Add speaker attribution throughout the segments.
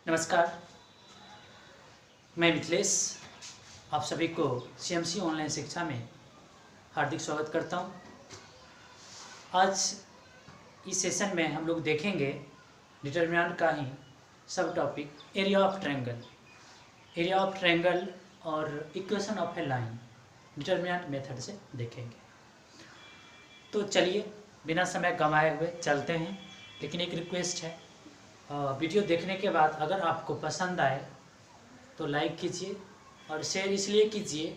Speaker 1: नमस्कार, मैं मिथिलेश आप सभी को CMC ऑनलाइन शिक्षा में हार्दिक स्वागत करता हूं। आज इस सेशन में हम लोग देखेंगे डिटरमिनेंट का ही सब टॉपिक एरिया ऑफ ट्रायंगल और equation of A line determinant method से देखेंगे। तो चलिए बिना समय गंवाए हुए चलते हैं, लेकिन एक रिक्वेस्ट है, वीडियो देखने के बाद अगर आपको पसंद आए तो लाइक कीजिए और शेयर इसलिए कीजिए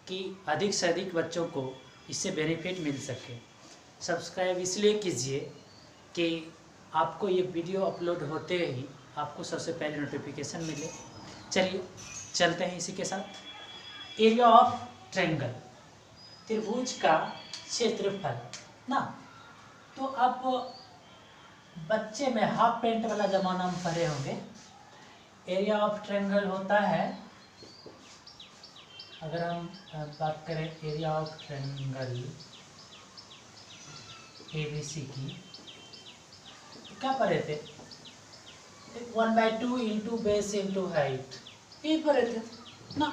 Speaker 1: कि अधिक से अधिक बच्चों को इससे बेनिफिट मिल सके। सब्सक्राइब इसलिए कीजिए कि आपको ये वीडियो अपलोड होते ही आपको सबसे पहले नोटिफिकेशन मिले। चलिए चलते हैं इसी के साथ। एरिया ऑफ ट्रायंगल, त्रिभुज का क्षेत्रफल ना। तो अब बच्चे में हाफ पेंट वाला जमाना हम पढ़े होंगे। एरिया ऑफ ट्रायंगल होता है, अगर हम बात करें एरिया ऑफ ट्रायंगल ABC की, तो क्या पढ़े थे? 1/2 इंटू बेस इंटू हाइट, ये पढ़े थे ना।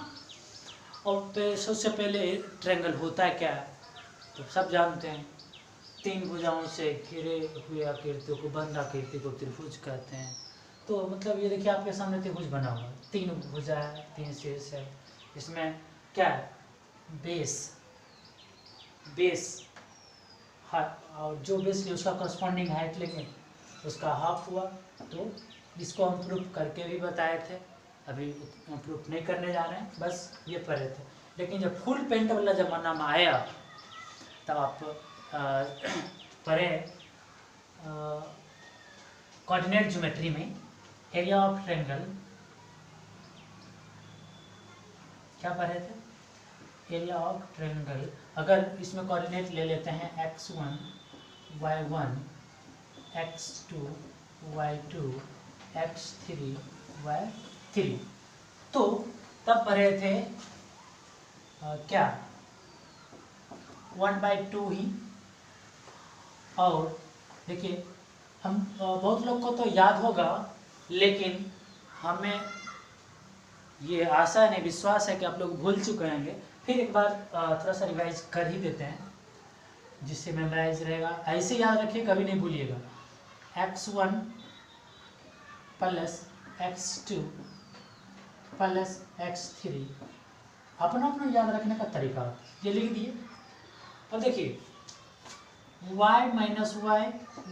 Speaker 1: और सबसे पहले ट्रायंगल होता है क्या, तो सब जानते हैं, 3 भुजाओं से घिरे हुए आकृतियों को, बंद आकृति को त्रिभुज कहते हैं। तो मतलब ये देखिए आपके सामने त्रिभुज बना हुआ है, 3 भुजा है, 3 शीर्ष है। इसमें क्या है, बेस और जो बेस ले उसका करस्पॉन्डिंग हाइट लेंगे, उसका हाफ हुआ। तो इसको हम प्रूफ करके भी बताए थे, अभी प्रूफ नहीं करने जा रहे हैं, बस ये पढ़े थे। लेकिन जब फुल पेंट वाला जमाना में आया तब आप पढ़े कोऑर्डिनेट ज्योमेट्री में एरिया ऑफ ट्रायंगल क्या पढ़े थे? एरिया ऑफ ट्रायंगल, अगर इसमें कोऑर्डिनेट ले लेते हैं x1 y1 x2 y2 x3 y3, तो तब पढ़े थे क्या 1/2 ही। और देखिए हम बहुत लोग को तो याद होगा, लेकिन हमें ये आशा नहीं, विश्वास है कि आप लोग भूल चुके होंगे। फिर एक बार थोड़ा सा रिवाइज कर ही देते हैं, जिससे मेमोराइज रहेगा। ऐसे याद रखिए, कभी नहीं भूलिएगा। x1 plus x2 plus x3, अपना अपना याद रखने का तरीका ये लिख दिए। अब देखिए y minus y,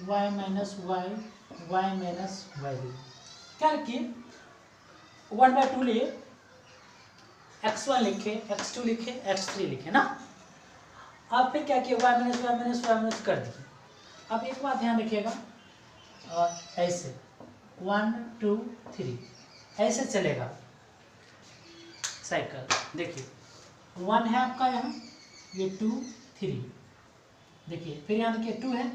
Speaker 1: y minus y, y minus y, क्या लिखिए 1/2 लिए, x1 लिखे, x2 लिखे, x3 लिखे ना। अब फिर क्या किया, y minus y minus y minus कर दिए। अब एक बात ध्यान रखिएगा, ऐसे 1 2 3 ऐसे चलेगा साइकिल। देखिए 1 है आपका यहाँ, ये 2 3, देखिए फिर यहाँ देखिए 2 है,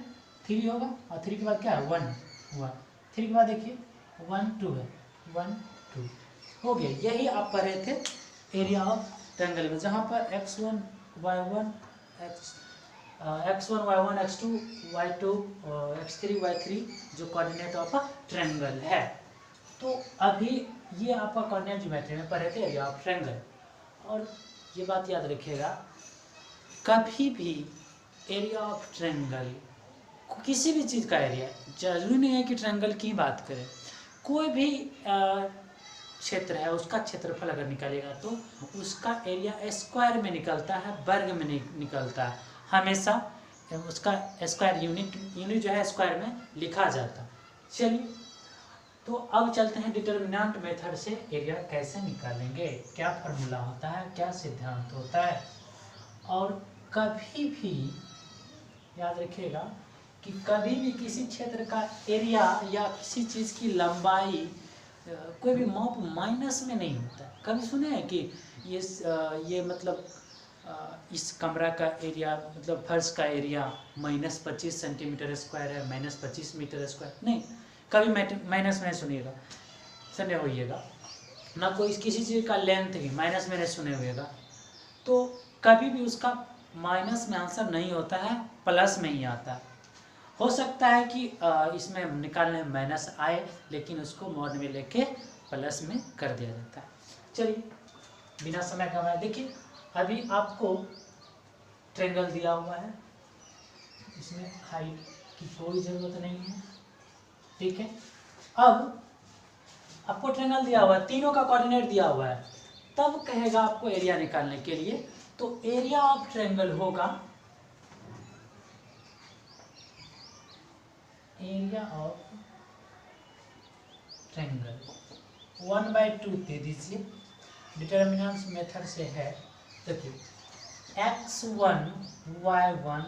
Speaker 1: 3 होगा, और 3 के बाद क्या है 1 1, 3 के बाद देखिए 1 2 है, 1 2 हो गया। यही आप पढ़ रहे थे एरिया ऑफ ट्रायंगल में, जहाँ पर x1 y1 x2 y2 x3 y3 जो कोऑर्डिनेट ऑफ ट्रायंगल है। तो अभी ये आपका कोऑर्डिनेट ज्योमेट्री में पढ़े थे एरिया ऑफ ट्रायंगल। और ये बात याद रखिएगा, कभी भी एरिया ऑफ ट्रायंगल, किसी भी चीज़ का एरिया, जरूरी नहीं है कि ट्रायंगल की बात करें, कोई भी क्षेत्र है उसका क्षेत्रफल अगर निकालेगा तो उसका एरिया स्क्वायर में निकलता है, वर्ग में निकलता है। हमेशा उसका स्क्वायर यूनिट जो है स्क्वायर में लिखा जाता है। चलिए तो अब चलते हैं डिटरमिनेंट मेथड से एरिया कैसे निकालेंगे, क्या फार्मूला होता है, क्या सिद्धांत होता है। और कभी भी याद रखिएगा कि कभी भी किसी क्षेत्र का एरिया या किसी चीज़ की लंबाई कोई भी माप माइनस में नहीं होता है। कभी सुने हैं कि ये मतलब इस कमरा का एरिया, मतलब फर्श का एरिया -25 सेंटीमीटर स्क्वायर है, -25 मीटर स्क्वायर, नहीं, कभी माइनस में सुनिएगा, सुने होइएगा ना। कोई किसी चीज़ का लेंथ भी माइनस में नहीं सुने हुएगा। तो कभी भी उसका माइनस में आंसर नहीं होता है, प्लस में ही आता है। हो सकता है कि इसमें निकालने में माइनस आए, लेकिन उसको मॉड में लेके प्लस में कर दिया जाता है। चलिए बिना समय गंवाए देखिए, अभी आपको ट्रायंगल दिया हुआ है, इसमें हाइट की कोई ज़रूरत नहीं है, ठीक है। अब आपको ट्रायंगल दिया हुआ है, तीनों का कोऑर्डिनेट दिया हुआ है, तब कहेगा आपको एरिया निकालने के लिए, तो एरिया ऑफ ट्रायंगल होगा, एरिया ऑफ ट्रायंगल 1/2 दे दीजिए, डिटर्मिनेंट्स मेथड से है। देखिए x1 y1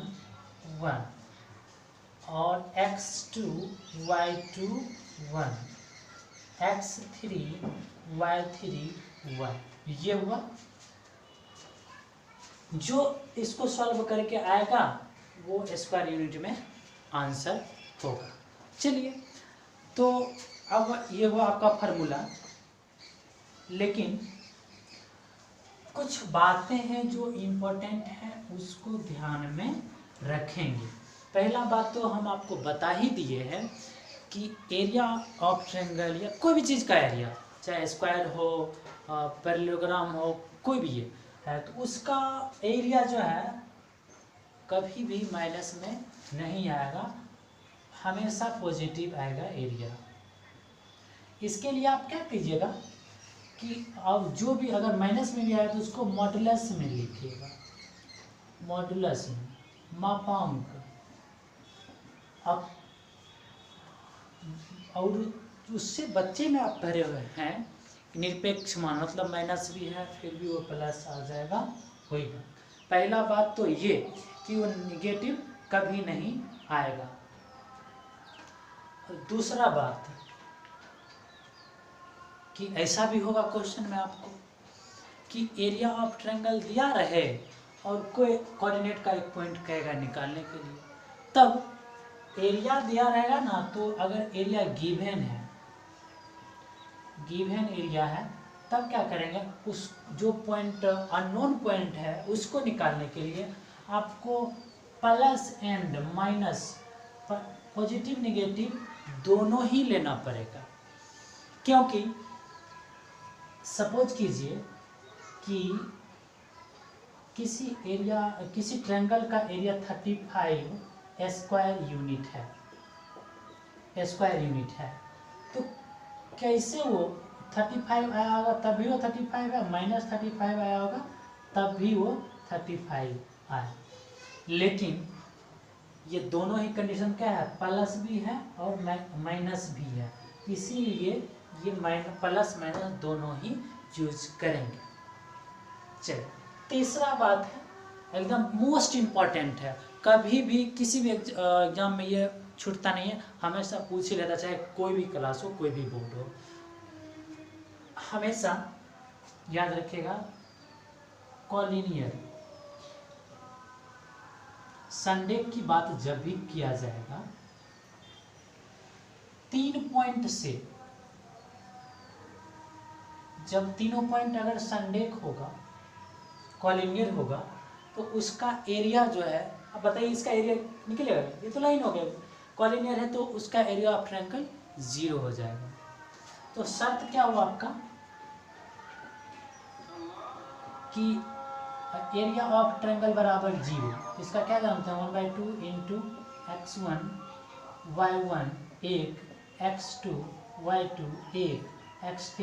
Speaker 1: 1 और x2 y2 1 x3 y3 1, ये हुआ। जो इसको सॉल्व करके आएगा वो स्क्वायर यूनिट में आंसर होगा। चलिए तो अब ये हुआ आपका फार्मूला, लेकिन कुछ बातें हैं जो इम्पोर्टेंट हैं, उसको ध्यान में रखेंगे। पहला बात तो हम आपको बता ही दिए हैं कि एरिया ऑफ ट्रायंगल या कोई भी चीज़ का एरिया, चाहे स्क्वायर हो, पैरेललोग्राम हो, कोई भी है, तो उसका एरिया जो है कभी भी माइनस में नहीं आएगा, हमेशा पॉजिटिव आएगा एरिया। इसके लिए आप क्या कीजिएगा कि अब जो भी अगर माइनस में भी आए तो उसको मॉडुलस में लिखिएगा, मॉडुलस में, मापांक। अब और उससे बच्चे में आप भरे हुए हैं निरपेक्ष मान, मतलब माइनस भी है फिर भी वो प्लस आ जाएगा, होगा। पहला बात तो ये कि वो निगेटिव कभी नहीं आएगा। दूसरा बात कि ऐसा भी होगा क्वेश्चन में आपको कि एरिया ऑफ ट्रायंगल दिया रहे और कोई कोऑर्डिनेट का एक पॉइंट कहेगा निकालने के लिए, तब एरिया दिया रहेगा ना, तो अगर एरिया गिवन है, गिवन एरिया है, तब क्या करेंगे, उस जो पॉइंट अननोन पॉइंट है उसको निकालने के लिए आपको plus and minus, positive negative दोनों ही लेना पड़ेगा। क्योंकि सपोज कीजिए कि किसी ट्रायंगल का एरिया 35 स्क्वायर यूनिट है, तो कैसे वो 35 आया होगा तब भी वो 35 है, माइनस 35 आया होगा तब भी वो 35 आया। लेकिन ये दोनों ही कंडीशन क्या है, प्लस भी है और माइनस भी है, इसीलिए ये प्लस माइनस दोनों ही यूज करेंगे। चलिए तीसरा बात है, एकदम मोस्ट इम्पॉर्टेंट है, कभी भी किसी भी एग्जाम में ये छूटता नहीं है, हमेशा पूछ ही लेता, चाहे कोई भी क्लास हो, कोई भी बोर्ड हो, हमेशा याद रखिएगा कॉलिनियर संडे की बात जब भी किया जाएगा, 3 पॉइंट से, जब तीनों पॉइंट अगर संडेक होगा, कॉलिनियर होगा, तो उसका एरिया जो है, अब बताइए इसका एरिया निकलेगा, ये तो लाइन हो गया, कॉलिनियर है तो उसका एरिया ऑफ ट्रायंगल 0 हो जाएगा। तो शर्त क्या हुआ आपका कि एरिया ऑफ ट्रायंगल बराबर 0, इसका क्या जानते हैं, 1/2 into x1 y1 1, x2 y2 1, x3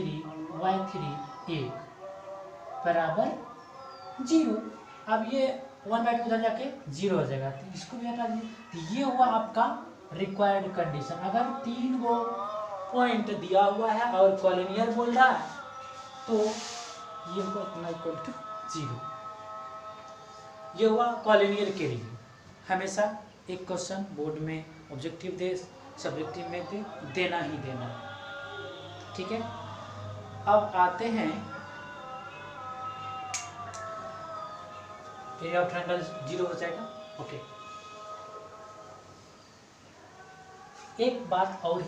Speaker 1: y3 1 बराबर 0। अब ये 1/2 उधर जाके 0 हो जाएगा, तो इसको भी हटा दीजिए। तो ये हुआ आपका रिक्वायर्ड कंडीशन। अगर 3 वो पॉइंट दिया हुआ है और कॉलिनियर बोल रहा है तो ये होगा इतना इक्वल टू 0। ये हुआ कॉलिनियर के लिए। हमेशा एक क्वेश्चन बोर्ड में ऑब्जेक्टिव दे, सब्जेक्टिव में दे, देना ही देना, ठीक है। अब आते हैं एरिया ऑफ ट्रायंगल 0 हो जाएगा, ओके। एक बात और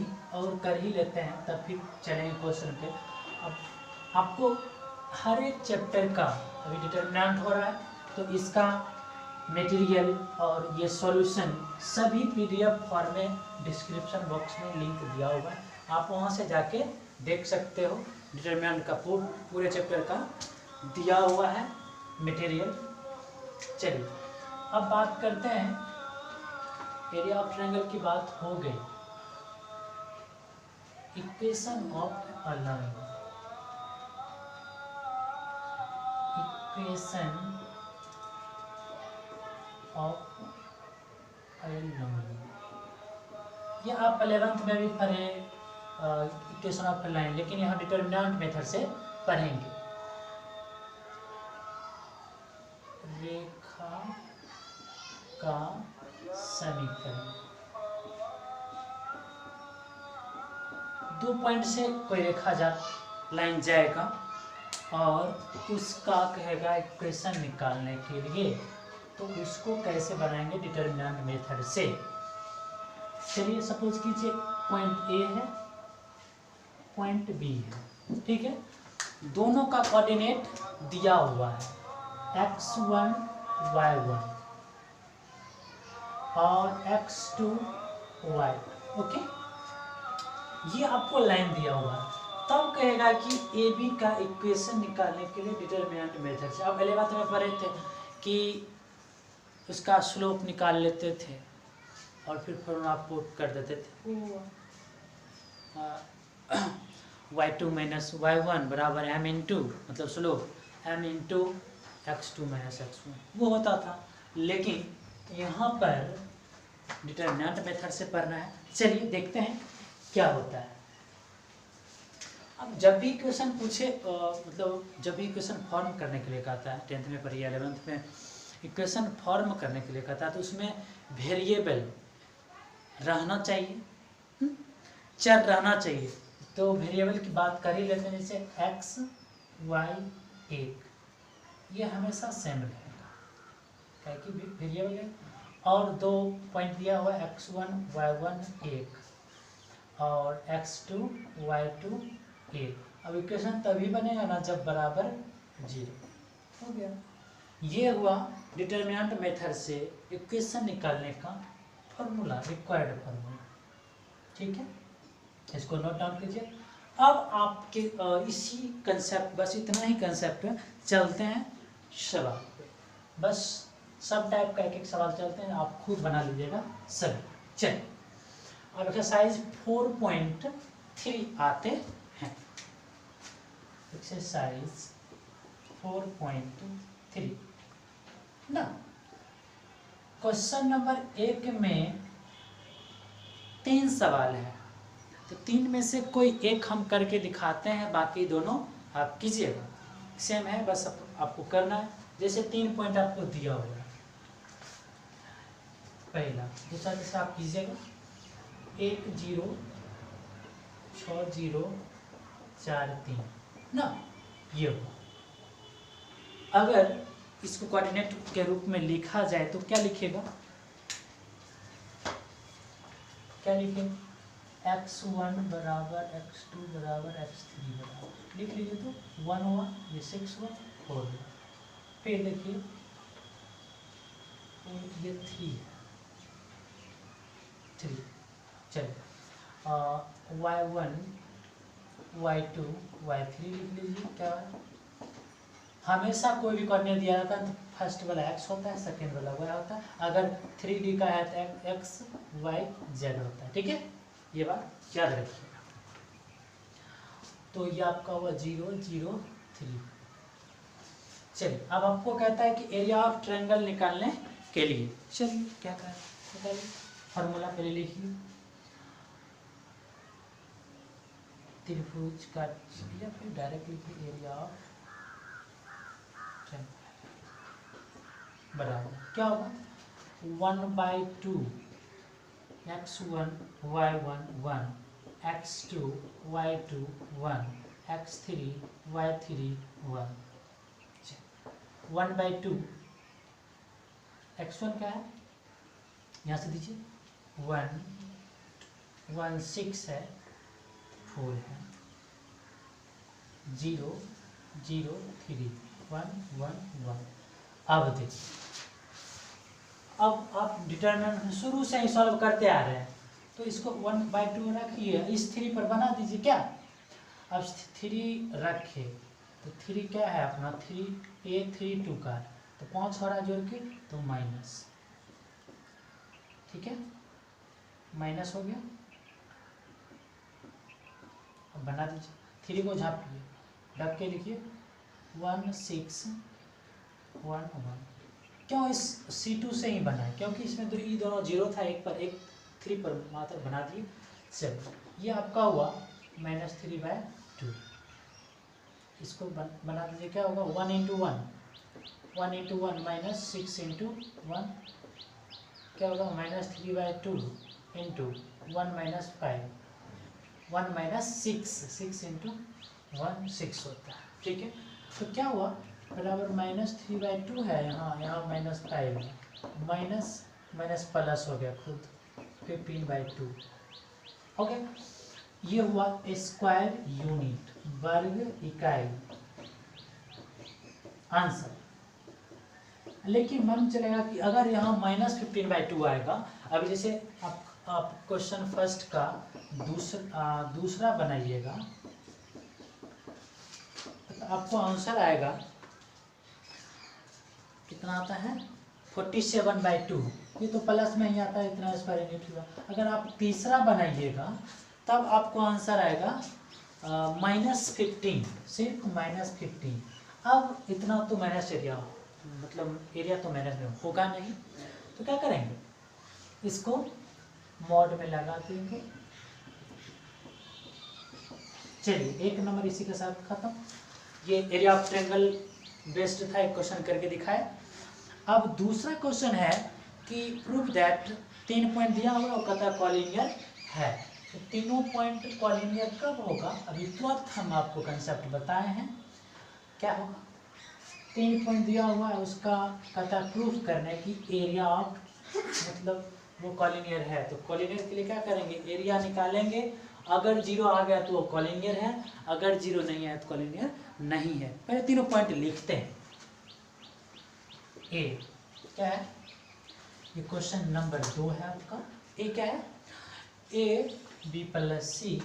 Speaker 1: कर ही लेते हैं, तब फिर चलेंगे क्वेश्चन पे। अब आपको हर एक चैप्टर का अभी डिटरमिनेंट हो रहा है, तो इसका मटेरियल और ये सॉल्यूशन सभी PDF फॉर्म में डिस्क्रिप्शन बॉक्स में लिंक दिया होगा, आप वहाँ से जाके देख सकते हो डिटरमिनेंट का पूरे चैप्टर का दिया हुआ है मटेरियल। चलिए अब बात करते हैं, एरिया ऑफ ट्रायंगल की बात हो गई। Equation of a line, equation of a line, ये आप 11th में भी पढ़े इक्वेशन ऑफ अ लाइन, लेकिन यहाँ डिटरमिनेंट मेथड से पढ़ेंगे। रेखा का समीकरण, 2 पॉइंट से कोई रेखा लाइन जाएगा और उसका कहेगा इक्वेशन निकालने के लिए, तो उसको कैसे बनाएंगे डिटरमिनेंट मेथड से। चलिए सपोज कीजिए पॉइंट ए है, पॉइंट बी है, ठीक है। दोनों का कोऑर्डिनेट दिया हुआ है x1 y1 और x2 y, ओके। ये आपको लाइन दिया हुआ है, तब कहेगा कि ए बी का इक्वेशन निकालने के लिए डिटरमिनेंट मेथड से। अब 11th में पढ़े थे कि उसका स्लोप निकाल लेते थे और फिर फॉर्मूला पुट कर देते थे, y2 माइनस y1 बराबर m इंटू, मतलब slope m into x2 minus x1, वो होता था। लेकिन यहाँ पर डिटरमिनेंट मेथड से पढ़ना है। चलिए देखते हैं क्या होता है। अब जब भी क्वेश्चन पूछे मतलब जब भी क्वेश्चन फॉर्म करने के लिए कहता है, 10th में पढ़िए 11th में इक्वेशन फॉर्म करने के लिए कहता है, तो उसमें वेरिएबल रहना चाहिए, चर रहना चाहिए। तो वेरिएबल की बात कर ही लेते हैं, जैसे x y 1, ये हमेशा सेम रहेगा क्या कि वेरिएबल है। और 2 पॉइंट दिया हुआ है x1 y1 1 और x2 y2 1। अब इक्वेशन तभी बनेगा ना जब बराबर 0 हो गया। ये हुआ डिटरमिनेंट मेथड से इक्वेशन निकालने का फॉर्मूला, रिक्वायर्ड फॉर्मूला, ठीक है। इसको नोट डाउन कीजिए। अब आपके इसी कंसेप्ट, बस इतना ही कंसेप्ट है, चलते हैं सवाल पे। बस सब टाइप का एक एक सवाल चलते हैं, आप खुद बना लीजिएगा सभी। चलिए अब एक्सरसाइज 4.3 आते हैं। एक्सरसाइज 4.3 ना, क्वेश्चन नंबर 1 में 3 सवाल है, तो 3 में से कोई एक हम करके दिखाते हैं, बाकी दोनों आप कीजिएगा। सेम है, बस आपको करना है। जैसे 3 पॉइंट आपको दिया हुआ है, पहला दूसरा जैसे आप कीजिएगा 1 0 6 0 4 3 ना, ये हुआ। अगर इसको कोऑर्डिनेट के रूप में लिखा जाए तो क्या लिखेगा, क्या लिखेगा, x1 बराबर x2 बराबर x3 बराबर, लिख लीजिए। तो 1 हुआ, ये 6 हुआ, 4 हुआ। फिर देखिए ये 3 है, 3। चलिए y1 y2 y3 लिख लीजिए। क्या है, हमेशा कोई भी कोऑर्डिनेट दिया जाता है तो फर्स्ट वाला x होता है, सेकंड वाला y होता है। अगर 3D का है तो x y z होता है, ठीक है। ये बात याद रखिएगा। तो ये आपका हुआ 0 0 3। चलिए अब आपको कहता है कि एरिया ऑफ ट्रायंगल निकालने के लिए, चलिए क्या करें, फॉर्मूला पहले लिखिए। त्रिभुज का, या फिर डायरेक्ट लिखिए एरिया ऑफ बराबर क्या होगा, 1/2 x1 y1 1 x2 y2 1 x3 y3 1। 1/2 x1 क्या है, यहाँ से दीजिए 1 1 6 है, 4 है, 0 0 3 1 1 1। अब देखिए, अब आप डिटरमिनेंट शुरू से ही सॉल्व करते आ रहे हैं, तो इसको 1/2 रखिए, इस 3 पर बना दीजिए। क्या अब 3 रखे तो 3 क्या है अपना 3a 3 2 का, तो 5 हो रहा जोड़ के तो माइनस, ठीक है, माइनस हो गया। अब बना दीजिए, 3 को झापिए, ढक के लिखिए 1 6 1 1। क्यों इस C2 से ही बना है, क्योंकि इसमें तो ई दोनों जीरो था, एक पर एक 3 पर मात्र बना दिए 7। ये आपका हुआ -3/2। इसको बना दीजिए, क्या होगा 1 × 1 1 × 1 -6 × 1 क्या होगा -3/2 × 1 - 5 1 - 6 × 1 6 होता है, ठीक है। तो क्या हुआ बराबर -3/2 है, यहाँ -5 है, माइनस प्लस हो गया खुद 15/2 हो गया। ये हुआ स्क्वायर यूनिट, वर्ग इकाई आंसर। लेकिन मालूम चलेगा कि अगर यहाँ -15/2 आएगा, अभी जैसे आप क्वेश्चन फर्स्ट का दूसरा बनाइएगा तो आपको आंसर आएगा कितना आता है 47/2। ये तो प्लस में ही आता है, इतना स्क्वायर यूनिट हुआ। अगर आप तीसरा बनाइएगा तब आपको आंसर आएगा -15, सिर्फ -15। अब इतना तो माइनस एरिया, मतलब एरिया तो माइनस में होगा नहीं, तो क्या करेंगे, इसको मॉड में लगा देंगे। चलिए 1 नंबर इसी के साथ खत्म। ये एरिया ऑफ ट्रायंगल बेस्ड था, एक क्वेश्चन करके दिखाया। अब दूसरा क्वेश्चन है कि प्रूव दैट 3 पॉइंट दिया हुआ और कहता है कॉलिनियर है। तो तीनों पॉइंट कॉलिनियर कब होगा, अभी तुरंत हम आपको कंसेप्ट बताए हैं। क्या होगा, 3 पॉइंट दिया हुआ है, उसका कहता है प्रूफ करने की एरिया ऑफ, मतलब वो कॉलिनियर है। तो कॉलिनियर के लिए क्या करेंगे, एरिया निकालेंगे, अगर 0 आ गया तो वो कॉलिनियर है, अगर 0 नहीं आया तो कॉलिनियर नहीं है। पहले तीनों पॉइंट लिखते हैं। ए क्या है, ये क्वेश्चन नंबर 2 है आपका। ए क्या है, ए बी प्लस सी,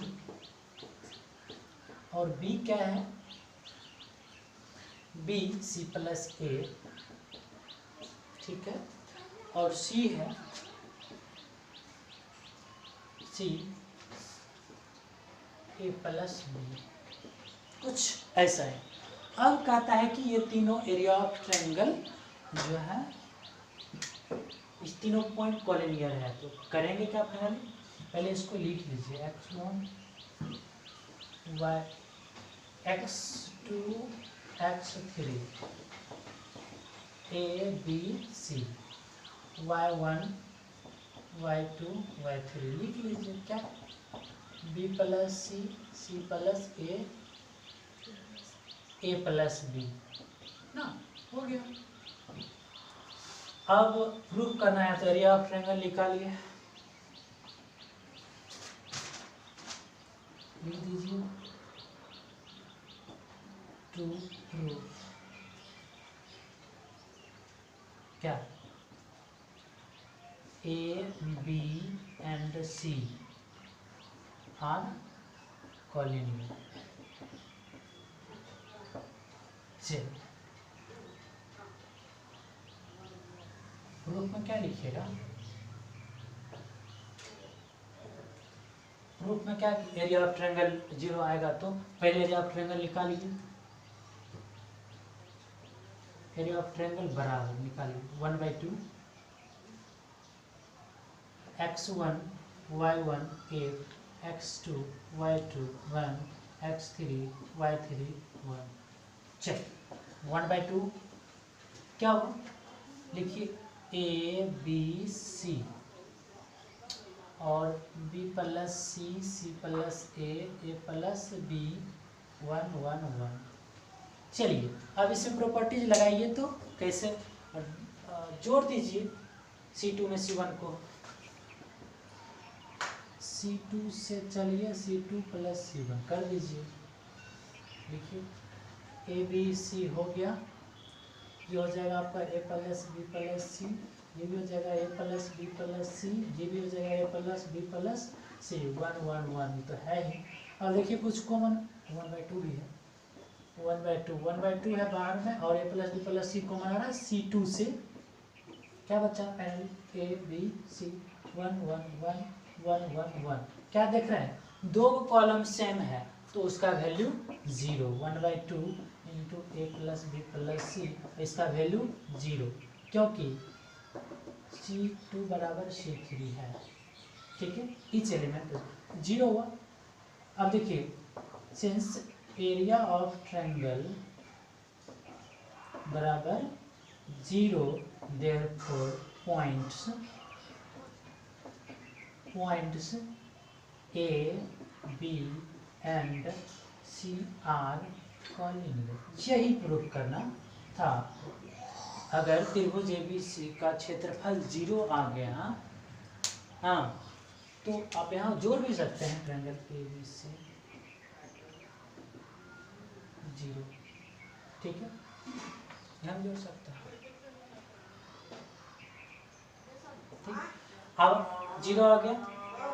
Speaker 1: और बी क्या है बी सी प्लस ए, ठीक है, और सी है सी ए प्लस बी, कुछ ऐसा है। अब कहता है कि ये तीनों एरिया ऑफ ट्रायंगल जो है इस तीनों पॉइंट कॉलिनियर है। तो करेंगे क्या फाइनली, पहले इसको लिख लीजिए x1 y x2 x3 a b c y1 y2 y3 लिख लीजिए। क्या b प्लस सी प्लस ए प्लस बी ना, हो गया। अब प्रूफ करना है तो एरिया ऑफ ट्रायंगल निकालिए, लिख दीजिए टू प्रूफ। क्या A B and C are collinear. चलिए प्रूफ में क्या लिखिएगा, प्रूफ में क्या, एरिया ऑफ ट्रायंगल 0 आएगा तो पहले एरिया ऑफ ट्रायंगल निकालिए। एरिया ऑफ ट्रायंगल बराबर निकालिए 1/2 x1 y1 8 x2 y2 1 x3 y3 1। चल 1/2 क्या होगा, लिखिए ए बी सी और बी प्लस सी प्लस ए प्लस बी 1 1 1। चलिए अब इसमें प्रॉपर्टीज लगाइए, तो कैसे जोड़ दीजिए C2 में C1 को, C2 से चलिए C2 प्लस C1 कर दीजिए। देखिए ए बी सी हो गया, ये हो जाएगा आपका ए प्लस बी प्लस सी, ये भी हो जाएगा ए प्लस बी प्लस सी, ये भी हो जाएगा ए प्लस बी प्लस सी 1 1 1 तो है ही। और देखिए कुछ कॉमन 1/2 भी है, 1/2 है बाहर में, और a plus b plus c common आ रहा है, C2 से क्या बचा, A B C 1 1 1 1 1 1। क्या देख रहे हैं, दो कॉलम सेम है तो उसका value 0, 1/2 into a plus b plus c, इसका वैल्यू 0, क्योंकि C2 बराबर C3 है, ठीक है, ईच एलिमेंट 0 हुआ। अब देखिए, सिंस एरिया ऑफ ट्रायंगल बराबर 0, therefore points A, B and C are collinear। यही प्रूफ करना था। अगर त्रिभुज ABC का क्षेत्रफल 0 आ गया, हाँ, तो आप यहाँ जोड़ भी सकते हैं ट्रायंगल ABC 0, ठीक है, यहाँ जोड़ सकते हैं, ठीक। अब 0 आ गया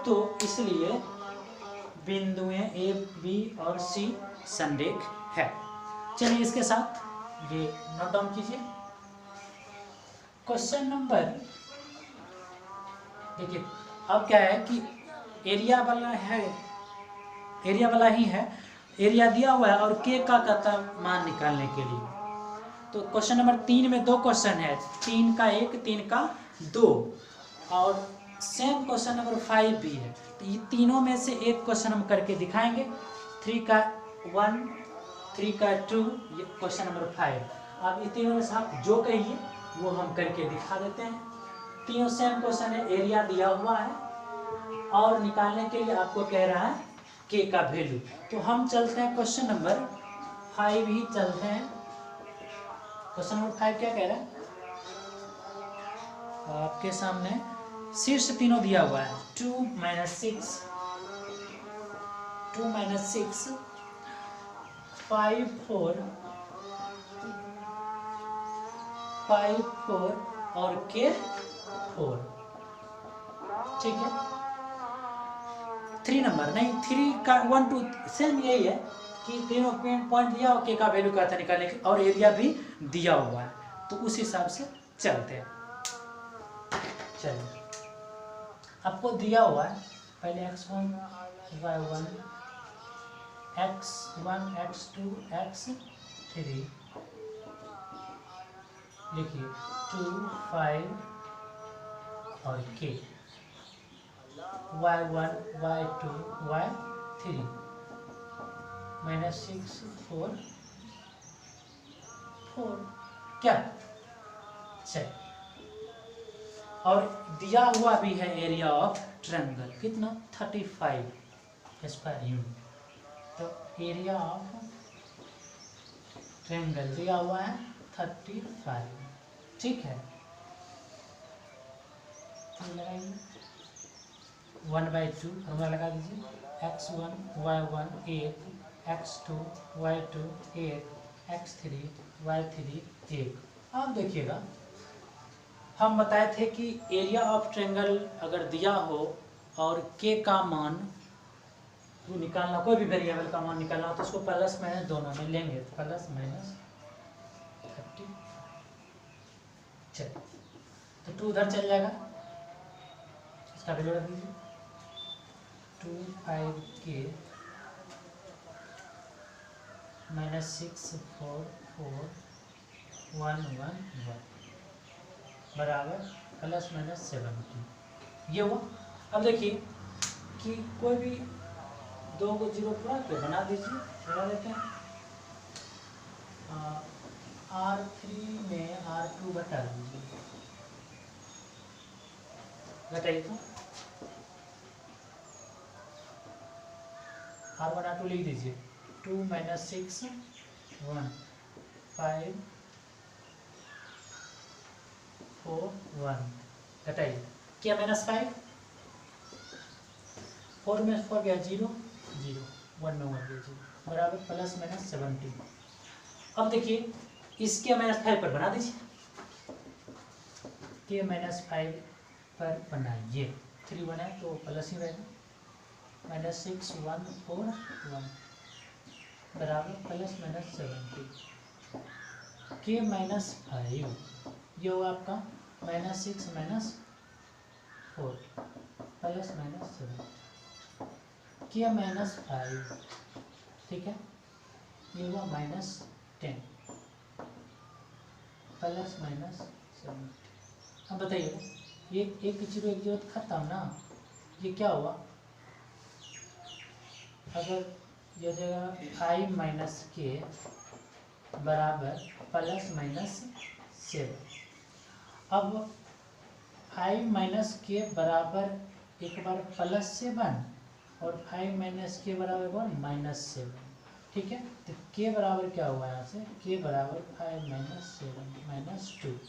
Speaker 1: तो इसलिए बिंदुएं A, B और C संरेख है। चलिए इसके साथ ये नोट डाउन कीजिए। क्वेश्चन नंबर, देखिए अब क्या है कि एरिया वाला ही है, एरिया दिया हुआ है और के का मान निकालने के लिए। तो क्वेश्चन नंबर 3 में 2 क्वेश्चन है, 3 का 1, 3 का 2, और सेम क्वेश्चन नंबर 5 भी है। तो ये तीनों में से एक क्वेश्चन हम करके दिखाएंगे, 3 का 1, 3 का 2, ये क्वेश्चन नंबर 5। अब ये तीनों में से आप जो कहिए वो हम करके दिखा देते हैं। तीनों सेम क्वेश्चन है, एरिया दिया हुआ है और निकालने के लिए आपको कह रहा है के का वैल्यू। तो हम चलते हैं क्वेश्चन नंबर 5 ही चलते हैं। क्वेश्चन नंबर 5 क्या कह रहा है आपके सामने, शीर्ष तीनों दिया हुआ है, 2 - 6, 5 4 और के 4, ठीक है। 3 नंबर नहीं, 3 का 1 2 सेम यही है कि तीनों पॉइंट दिया और के का वैल्यू का था निकालने के, और एरिया भी दिया हुआ है, तो उस हिसाब से चलते हैं। चलिए, आपको दिया हुआ है पहले x1 y1 x1 x2 x3, लिखिए 2 5 और k, y1 y2 y3 -6 4 4, क्या चलिए। और दिया हुआ भी है एरिया ऑफ ट्रायंगल, कितना 35 स्क्वायर यूनिट। तो एरिया ऑफ ट्रायंगल दिया हुआ है 35, ठीक है। लगाइए 1/2 फॉर्मूला लगा दीजिए, x1 y1 8, x2 y2 8, x3 y3 8। अब देखिएगा, हम बताए थे कि एरिया ऑफ ट्रायंगल अगर दिया हो और के का मान निकालना, कोई भी वेरिएबल का मान निकालना हो तो उसको प्लस माइनस दोनों में लेंगे, तो प्लस माइनस 30। चलिए, तो 2 उधर चल जाएगा, इसका वैल्यू रख दीजिए, 2 5k -6 4 4 1 1 1 बराबर ±70, ये हुआ। अब देखिए कि कोई भी 2 को 0 पूरा के बना दीजिए, बना देते हैं। R3 में R2 घटा दीजिए, घटाइए तो R1 R2 लिख दीजिए, 2 - 6 1 5 4 1, घटाइए, क्या -5, 4 में 4 गया 0 0, 1 में 1 गया 0, बराबर ±70। अब देखिए इसके -5 पर बना दीजिए, के -5 पर बनाइए, 3 1 है तो प्लस ही रहेगा, -6 1 4 1, बराबर प्लस माइनस 70 के माइनस 5, ये होगा आपका -6 - 4 प्लस माइनस 7 के माइनस 5, ठीक है, ये हुआ -10 प्लस माइनस 7। अब बताइए ये एक जीरो खत्म ना, ये क्या हुआ, अगर ये जगह 5 माइनस के बराबर प्लस माइनस 7, अब 5 माइनस के बराबर एक बार +7 और 5 माइनस के बराबर एक बार -7, ठीक है। तो के बराबर क्या हुआ यहाँ से, के बराबर 5 माइनस 7 -2,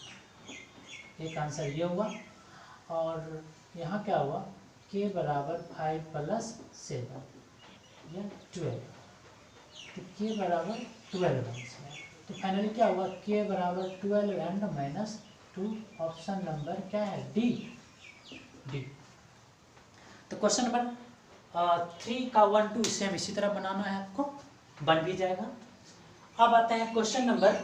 Speaker 1: एक आंसर ये हुआ। और यहाँ क्या हुआ, के बराबर 5 + 7 या 12, तो के बराबर 12 आंसर। तो फाइनली क्या हुआ, के बराबर 12 एंड -2, ऑप्शन नंबर क्या है, डी। तो क्वेश्चन नंबर 3 का 1 2 सेम इसी तरह बनाना है आपको, बन भी जाएगा। अब आते हैं क्वेश्चन नंबर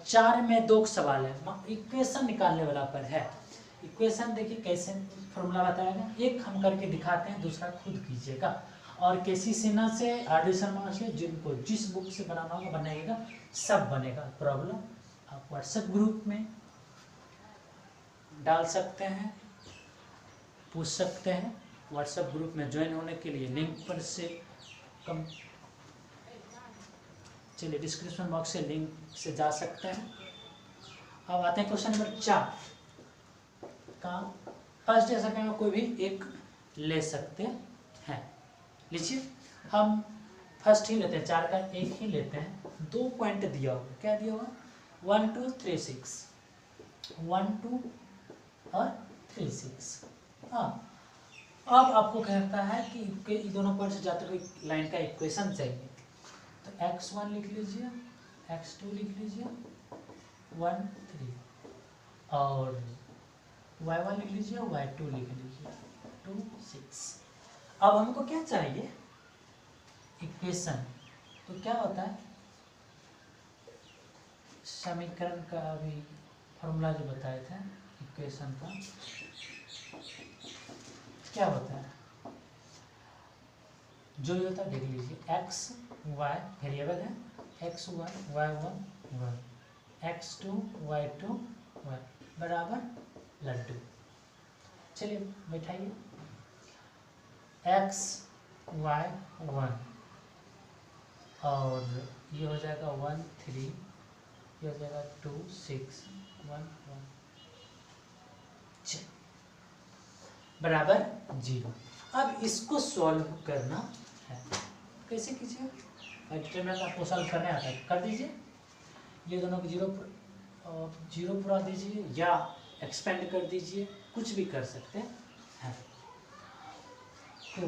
Speaker 1: 4 में 2 सवाल है, इक्वेशन निकालने वाला पर है। इक्वेशन देखिए कैसे फॉर्मूला बताएगा, एक हम करके दिखाते हैं, दूसरा खुद कीजिएगा। और केसी सिन्हा से, आर.डी. शर्मा से, जिनको जिस बुक से बनाना होगा बनाइएगा, सब बनेगा। प्रॉब्लम आप व्हाट्सएप ग्रुप में डाल सकते हैं, पूछ सकते हैं। व्हाट्सएप ग्रुप में ज्वाइन होने के लिए लिंक पर से कम, चलिए डिस्क्रिप्शन बॉक्स से लिंक से जा सकते हैं। अब आते हैं क्वेश्चन नंबर 4 का। फर्स्ट ऐसा कहेंगे कोई भी एक ले सकते हैं, लीजिए हम फर्स्ट ही लेते हैं, 4 का एक ही लेते हैं। 2 पॉइंट दिया होगा, क्या दिया होगा, 1 2 3 6, 1 2 और 3 6। हाँ, अब आपको कहता है कि इन दोनों पॉइंट से जाते हुए लाइन का इक्वेशन चाहिए। तो x1 लिख लीजिए, x2 लिख लीजिए, 1 3, और y1 लिख लीजिए, y2 लिख लीजिए, 2 6। अब हमको क्या चाहिए, इक्वेशन। तो क्या होता है, समीकरण का अभी फॉर्मूला जो बताए थे इक्वेशन का, क्या होता है, जो ये होता है देख लीजिए, x y वेरिएबल है, x1 y1 1, x2 y2 y बराबर लड्डू। चलिए बैठाइए, x y 1 और ये हो जाएगा 1 3, ये हो जाएगा 2 6 1 1 बराबर 0। अब इसको सॉल्व करना है, कैसे कीजिए, डिटरमिनेंट आपको सॉल्व करने आता है, कर दीजिए। ये दोनों को जीरो पूरा दीजिए या एक्सपेंड कर दीजिए, कुछ भी कर सकते हैं। तो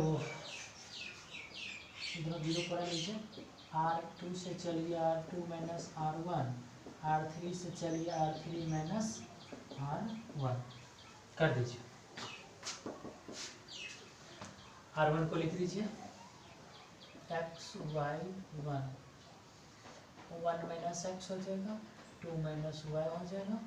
Speaker 1: दोनों जीरो पूरा लीजिए, R2 से चलिए R2 माइनस R1, R3 से चलिए R3 माइनस R1 कर दीजिए। R1 को लिख दीजिए, x y 1 माइनस x हो जाएगा, 2 माइनस y हो जाएगा,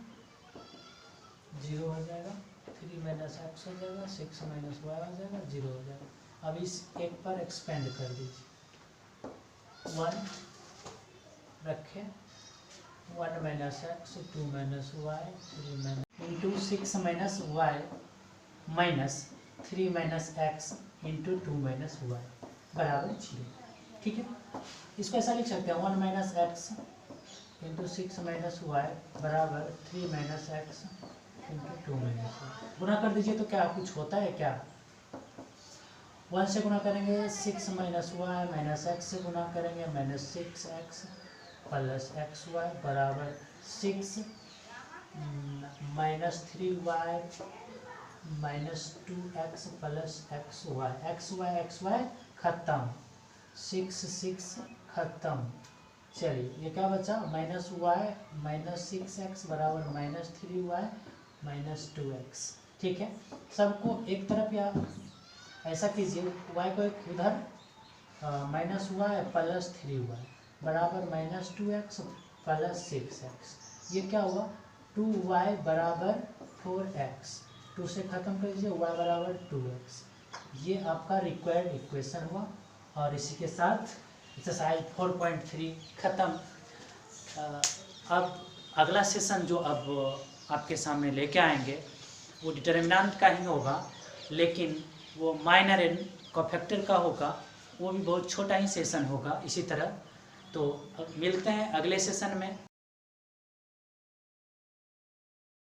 Speaker 1: 0 हो जाएगा, 3 माइनस x हो जाएगा, 6 माइनस y हो जाएगा, 0 हो जाएगा। अब इस एक पर एक्सपेंड कर दीजिए, 1 रखें, 1 minus x, 2 minus y, 3 minus into 6 minus y minus 3 minus x into 2 minus y बराबर 0, ठीक है। इसको ऐसा लिख सकते हैं, 1 minus x into 6 minus y बराबर 3 minus x into 2 minus y. गुना कर दीजिए तो क्या कुछ होता है क्या, 1 से गुना करेंगे 6 माइनस वाई, माइनस एक्स से गुना करेंगे -6x प्लस एक्स वाई बराबर 6 minus 3y minus 2x plus x y खत्म, 6 6 खत्म। चलिए ये क्या बचा, माइनस वाई माइनस 6x बराबर -3y माइनस 2x, ठीक है। सबको एक तरफ या ऐसा कीजिए, y को एक उधर माइनस हुआ है प्लस 3y बराबर -2x प्लस 6x। ये क्या हुआ 2y बराबर 4x, 2 से ख़त्म कर दीजिए, y बराबर 2x। ये आपका रिक्वायर्ड इक्वेशन हुआ। और इसी के साथ एक्सरसाइज 4.3 ख़त्म। अब अगला सेशन जो अब आपके सामने लेके आएंगे वो डिटर्मिनेंट का ही होगा, लेकिन वो माइनर एंड कोफैक्टर का होगा। वो भी बहुत छोटा ही सेशन होगा इसी तरह। तो अब मिलते हैं अगले सेशन में।